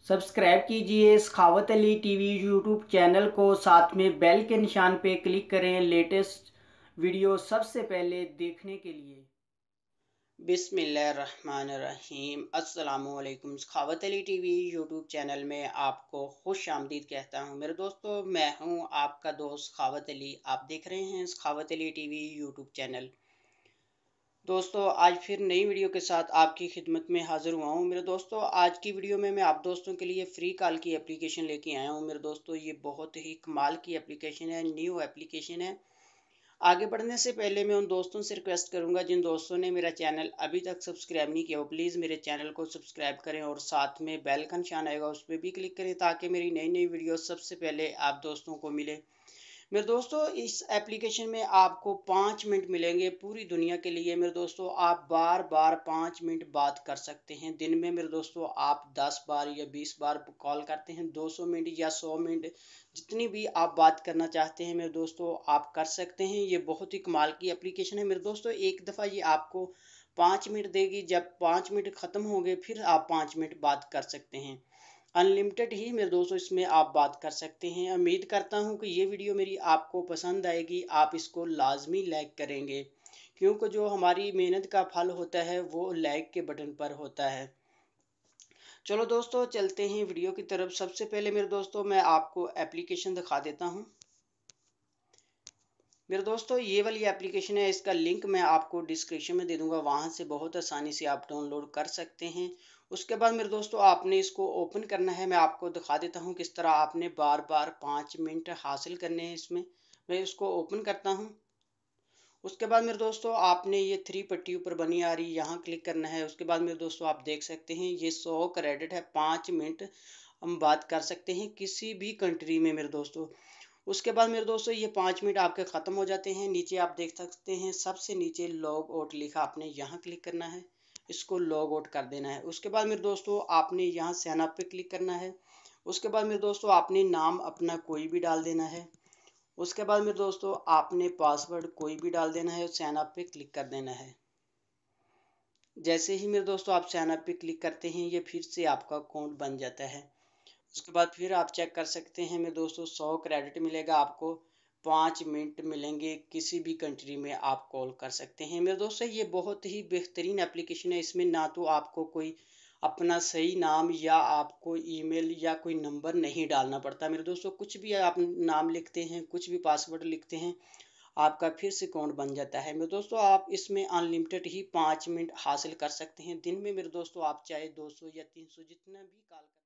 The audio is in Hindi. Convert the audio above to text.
सब्सक्राइब कीजिए सखावत अली टीवी यूट्यूब चैनल को, साथ में बेल के निशान पे क्लिक करें लेटेस्ट वीडियो सबसे पहले देखने के लिए। बिस्मिल्लाहिर्रहमानिर्रहीम। अस्सलामुअलैकुम। सखावत अली टीवी यूट्यूब चैनल में आपको खुश आमदीद कहता हूँ। मेरे दोस्तों, मैं हूँ आपका दोस्त सखावत अली। आप देख रहे हैं सखावत अली टीवी यूट्यूब चैनल। दोस्तों, आज फिर नई वीडियो के साथ आपकी खिदमत में हाजिर हुआ हूँ। मेरे दोस्तों, आज की वीडियो में मैं आप दोस्तों के लिए फ्री कॉल की एप्लीकेशन लेके आया हूँ। मेरे दोस्तों, ये बहुत ही कमाल की एप्लीकेशन है, न्यू एप्लीकेशन है। आगे बढ़ने से पहले मैं उन दोस्तों से रिक्वेस्ट करूंगा जिन दोस्तों ने मेरा चैनल अभी तक सब्सक्राइब नहीं किया, वो प्लीज़ मेरे चैनल को सब्सक्राइब करें और साथ में बेल का निशान आएगा, उस पर भी क्लिक करें ताकि मेरी नई नई वीडियो सबसे पहले आप दोस्तों को मिले। मेरे दोस्तों, इस एप्लीकेशन में आपको 5 मिनट मिलेंगे पूरी दुनिया के लिए। मेरे दोस्तों, आप बार बार 5 मिनट बात कर सकते हैं दिन में। मेरे दोस्तों, आप 10 बार या 20 बार कॉल करते हैं, 200 मिनट या 100 मिनट जितनी भी आप बात करना चाहते हैं मेरे दोस्तों आप कर सकते हैं। ये बहुत ही कमाल की एप्लीकेशन है मेरे दोस्तों। एक दफ़ा ये आपको 5 मिनट देगी, जब 5 मिनट ख़त्म हो गए फिर आप 5 मिनट बात कर सकते हैं। अनलिमिटेड ही मेरे दोस्तों इसमें आप बात कर सकते हैं। उम्मीद करता हूं कि ये वीडियो मेरी आपको पसंद आएगी, आप इसको लाजमी लाइक करेंगे, क्योंकि जो हमारी मेहनत का फल होता है वो लाइक के बटन पर होता है। चलो दोस्तों, चलते हैं वीडियो की तरफ। सबसे पहले मेरे दोस्तों मैं आपको एप्लीकेशन दिखा देता हूँ। मेरे दोस्तों, ये वाली एप्लीकेशन है, इसका लिंक मैं आपको डिस्क्रिप्शन में दे दूंगा, वहां से बहुत आसानी से आप डाउनलोड कर सकते हैं। उसके बाद मेरे दोस्तों आपने इसको ओपन करना है। मैं आपको दिखा देता हूँ किस तरह आपने बार बार 5 मिनट हासिल करने हैं इसमें। मैं इसको ओपन करता हूँ। उसके बाद मेरे दोस्तों आपने ये 3 पट्टी ऊपर बनी आ रही, यहाँ क्लिक करना है। उसके बाद मेरे दोस्तों आप देख सकते हैं ये 100 क्रेडिट है, 5 मिनट हम बात कर सकते हैं किसी भी कंट्री में मेरे दोस्तों। उसके बाद मेरे दोस्तों ये 5 मिनट आपके ख़त्म हो जाते हैं। नीचे आप देख सकते हैं सबसे नीचे लॉग आउट लिखा, आपने यहाँ क्लिक करना है, इसको लॉग आउट कर देना है। उसके बाद मेरे दोस्तों आपने यहाँ साइन अप पे क्लिक करना है। उसके बाद मेरे दोस्तों आपने नाम अपना कोई भी डाल देना है। उसके बाद मेरे दोस्तों आपने पासवर्ड कोई भी डाल देना है और साइन अप पे क्लिक कर देना है। जैसे ही मेरे दोस्तों आप साइन अप पे क्लिक करते हैं ये फिर से आपका अकाउंट बन जाता है। उसके बाद फिर आप चेक कर सकते हैं मेरे दोस्तों 100 क्रेडिट मिलेगा आपको, 5 मिनट मिलेंगे, किसी भी कंट्री में आप कॉल कर सकते हैं। मेरे दोस्तों ये बहुत ही बेहतरीन एप्लीकेशन है। इसमें ना तो आपको कोई अपना सही नाम या आपको ईमेल या कोई नंबर नहीं डालना पड़ता मेरे दोस्तों। कुछ भी आप नाम लिखते हैं, कुछ भी पासवर्ड लिखते हैं, आपका फिर से अकाउंट बन जाता है। मेरे दोस्तों आप इसमें अनलिमिटेड ही 5 मिनट हासिल कर सकते हैं दिन में। मेरे दोस्तों आप चाहे 200 या 300 जितना भी कॉल